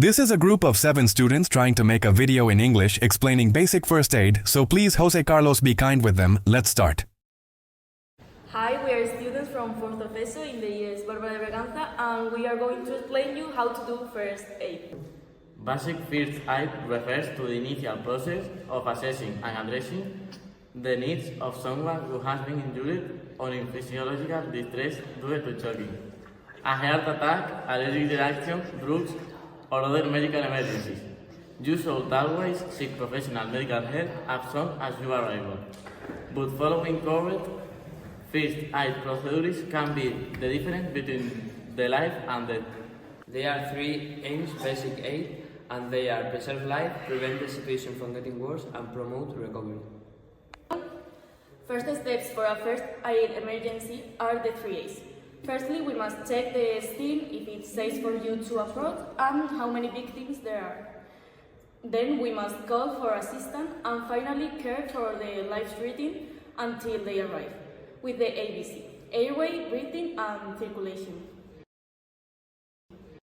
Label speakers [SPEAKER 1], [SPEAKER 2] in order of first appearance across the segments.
[SPEAKER 1] This is a group of 7 students trying to make a video in English explaining basic first aid, so please Jose Carlos be kind with them. Let's start.
[SPEAKER 2] Hi, we are students from 4th of ESO in the years Barbara de Braganza, and we are going to explain you how to do first aid.
[SPEAKER 3] Basic first aid refers to the initial process of assessing and addressing the needs of someone who has been injured or in physiological distress due to choking, a heart attack, allergic reaction, drugs, or other medical emergencies. You should always seek professional medical help as soon as you are able. But following correct first aid procedures can be the difference between the life and death.
[SPEAKER 4] There are 3 aims basic aid, and they are preserve life, prevent the situation from getting worse, and promote recovery.
[SPEAKER 2] First steps for a first aid emergency are the 3 A's. Firstly, we must check the scene if it's safe for you to approach and how many victims there are. Then we must call for assistance and finally care for the life-threatening until they arrive with the ABC: airway, breathing, and circulation.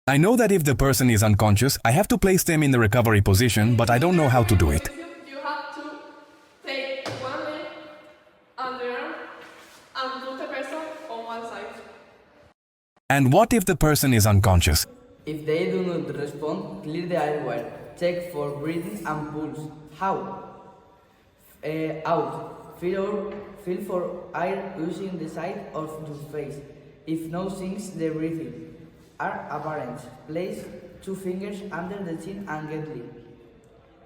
[SPEAKER 1] I know that if the person is unconscious, I have to place them in the recovery position, but I don't know how to do it.
[SPEAKER 5] You have to take one leg under and put the person on one side.
[SPEAKER 1] And what if the person is unconscious?
[SPEAKER 6] If they do not respond, clear the airway. Check for breathing and pulse. How? Out. Feel for air using the side of your face. If no signs the breathing are apparent, place 2 fingers under the chin and gently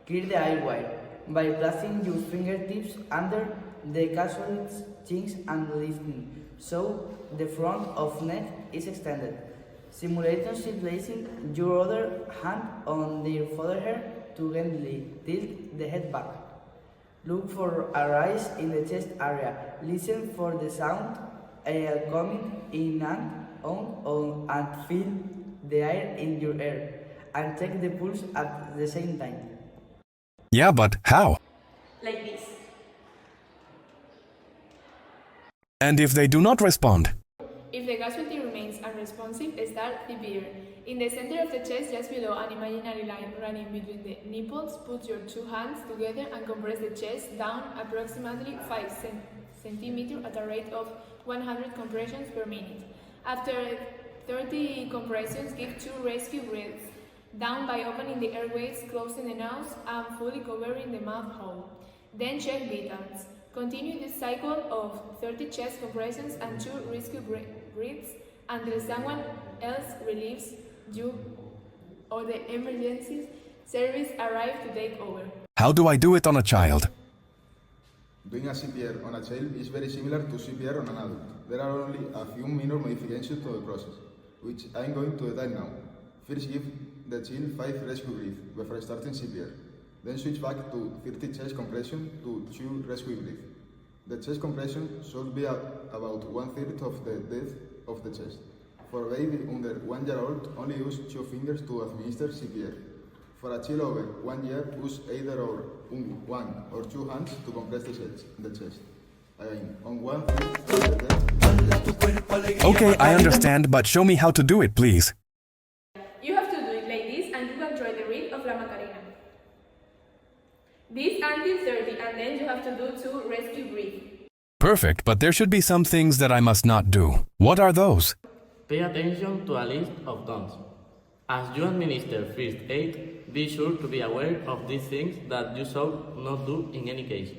[SPEAKER 6] clear the airway by placing your fingertips under the casual's chins and lifting so the front of neck is extended. Simultaneously placing your other hand on their forehead to gently tilt the head back. Look for a rise in the chest area. Listen for the sound coming in and on and feel the air in your ear. And check the pulse at the same time.
[SPEAKER 1] Yeah, but how?
[SPEAKER 2] Like this.
[SPEAKER 1] And if they do not respond?
[SPEAKER 5] If the casualty remains unresponsive, start CPR. In the center of the chest, just below an imaginary line running between the nipples, put your 2 hands together and compress the chest down approximately 5 centimeters at a rate of 100 compressions per minute. After 30 compressions, give 2 rescue breaths, down by opening the airways, closing the nose, and fully covering the mouth hole. Then check vitals. Continue this cycle of 30 chest compressions and 2 rescue breaths until someone else relieves you or the emergency service arrives to take over.
[SPEAKER 1] How do I do it on a child?
[SPEAKER 7] Doing a CPR on a child is very similar to CPR on an adult. There are only a few minor modifications to the process, which I am going to detail now. First, give the child 5 rescue breaths before starting CPR. Then switch back to 30 chest compression to 2 rescue breaths. The chest compression should be about 1/3 of the depth of the chest. For a baby under 1 year old, only use 2 fingers to administer CPR. For a child over 1 year, use either 1 or 2 hands to compress the chest. Again, on 1/3 of the depth.
[SPEAKER 1] Okay, I understand, but show me how to do it, please.
[SPEAKER 5] You have to do it like this, and you can try the rhythm of La Macarena. This until 30, and then you have to do 2 rescue breaths.
[SPEAKER 1] Perfect, but there should be some things that I must not do. What are those?
[SPEAKER 3] Pay attention to a list of don'ts. As you administer first aid, be sure to be aware of these things that you should not do in any case.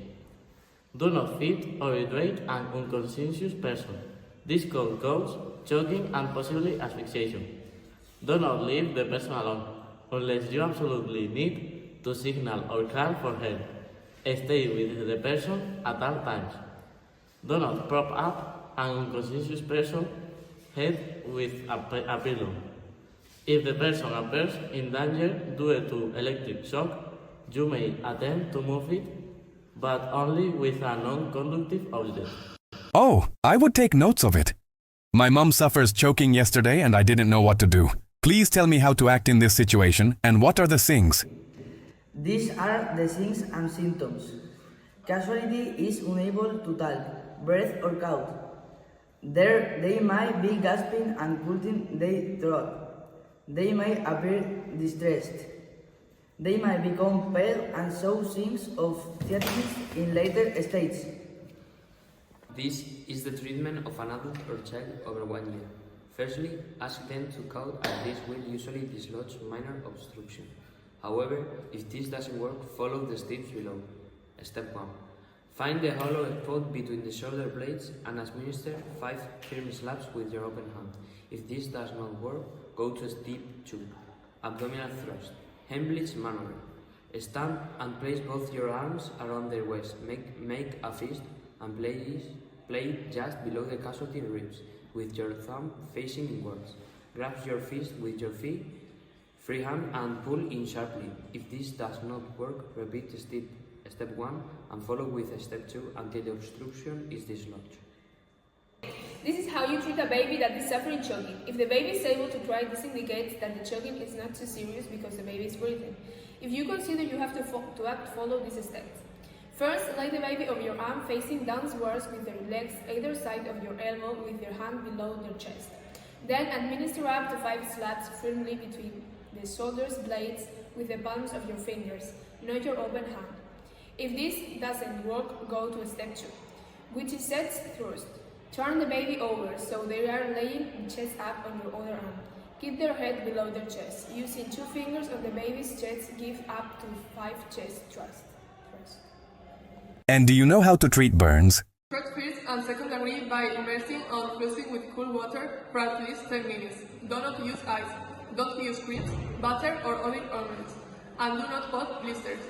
[SPEAKER 3] Do not feed or hydrate an unconscious person. This could cause choking and possibly asphyxiation. Do not leave the person alone unless you absolutely need to signal or call for help. Stay with the person at all times. Do not prop up an unconscious person's head with a pillow. If the person appears in danger due to electric shock, you may attempt to move it, but only with a non-conductive object.
[SPEAKER 1] Oh, I would take notes of it. My mom suffers choking yesterday and I didn't know what to do. Please tell me how to act in this situation and what are the things.
[SPEAKER 6] These are the signs and symptoms. Casualty is unable to talk, breathe or cough. They might be gasping and pulling their throat. They may appear distressed. They might become pale and show signs of theatrics in later stages.
[SPEAKER 4] This is the treatment of an adult or child over 1 year. Firstly, ask them to count, as this will usually dislodge minor obstruction. However, if this doesn't work, follow the steps below. Step 1. Find the hollow spot between the shoulder blades and administer 5 firm slaps with your open hand. If this does not work, go to step 2. Abdominal thrust. Heimlich maneuver. Stand and place both your arms around their waist. Make a fist and place it just below the casualty ribs, with your thumb facing inwards. Grab your fist with your free hand and pull in sharply. If this does not work, repeat step 1 and follow with step 2 until the obstruction is dislodged.
[SPEAKER 5] This is how you treat a baby that is suffering choking. If the baby is able to cry, this indicates that the choking is not too serious because the baby is breathing. If you consider you have to act, follow these steps. First, lay the baby on your arm facing downwards with your legs either side of your elbow with your hand below their chest. Then administer up to 5 slaps firmly between the shoulders blades with the palms of your fingers, not your open hand. If this doesn't work, go to step 2, which is set thrust. Turn the baby over so they are laying chest up on your other arm. Keep their head below their chest. Using 2 fingers on the baby's chest, give up to 5 chest thrusts.
[SPEAKER 1] And do you know how to treat burns?
[SPEAKER 8] Treat first and second degree by immersing or flushing with cool water for at least 10 minutes. Do not use ice. Don't use creams, butter or olive ointments. And do not put blisters.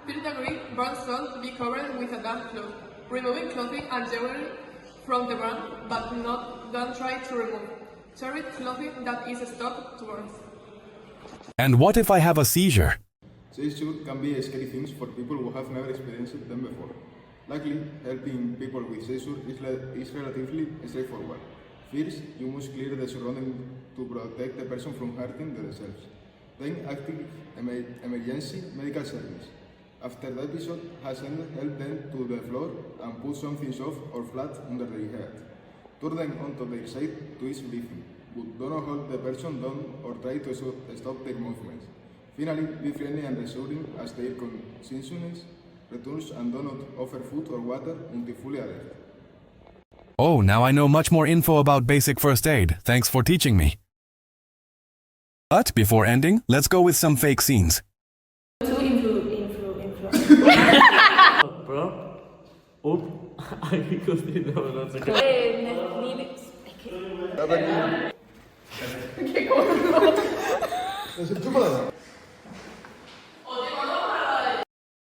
[SPEAKER 8] Third degree burns should be covered with a damp cloth. Removing clothing and jewelry from the burn, but don't try to remove. Treat clothing that is stuck to burns.
[SPEAKER 1] And what if I have a seizure?
[SPEAKER 7] Seizures can be scary things for people who have never experienced them before. Luckily, helping people with seizures is relatively straightforward. First, you must clear the surrounding to protect the person from hurting themselves. Then active emergency medical service. After the episode has ended, help them to the floor and put something soft or flat under their head. Turn them onto their side to ease breathing, but do not hold the person down or try to stop their movements. Finally, be friendly and reassuring as their consciousness returns, and do not offer food or water until fully alert.
[SPEAKER 1] Oh, now I know much more info about basic first aid. Thanks for teaching me. But before ending, let's go with some fake scenes.
[SPEAKER 3] Bro,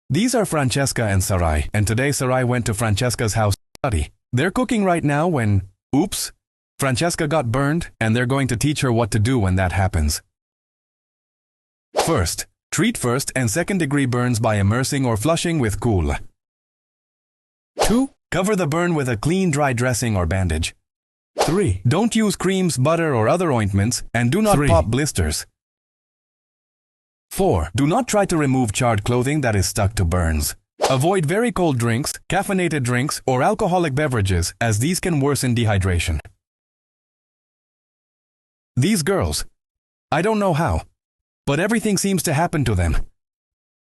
[SPEAKER 1] These are Francesca and Sarai, and today Sarai went to Francesca's house to study. They're cooking right now when, oops, Francesca got burned, and they're going to teach her what to do when that happens. First, treat first and second degree burns by immersing or flushing with cool. 2. Cover the burn with a clean dry dressing or bandage. 3. Don't use creams, butter or other ointments, and do not pop blisters. 4. Do not try to remove charred clothing that is stuck to burns. Avoid very cold drinks, caffeinated drinks, or alcoholic beverages, as these can worsen dehydration. These girls, I don't know how, but everything seems to happen to them.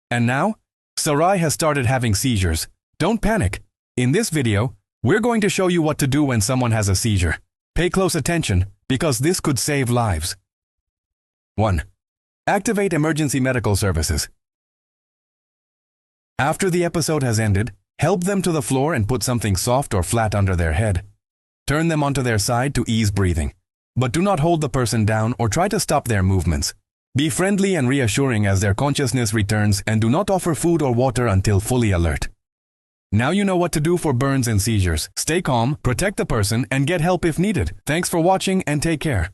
[SPEAKER 1] And now, Sarai has started having seizures. Don't panic. In this video, we're going to show you what to do when someone has a seizure. Pay close attention, because this could save lives. 1. Activate emergency medical services. After the episode has ended, help them to the floor and put something soft or flat under their head. Turn them onto their side to ease breathing. But do not hold the person down or try to stop their movements. Be friendly and reassuring as their consciousness returns, and do not offer food or water until fully alert. Now you know what to do for burns and seizures. Stay calm, protect the person, and get help if needed. Thanks for watching and take care.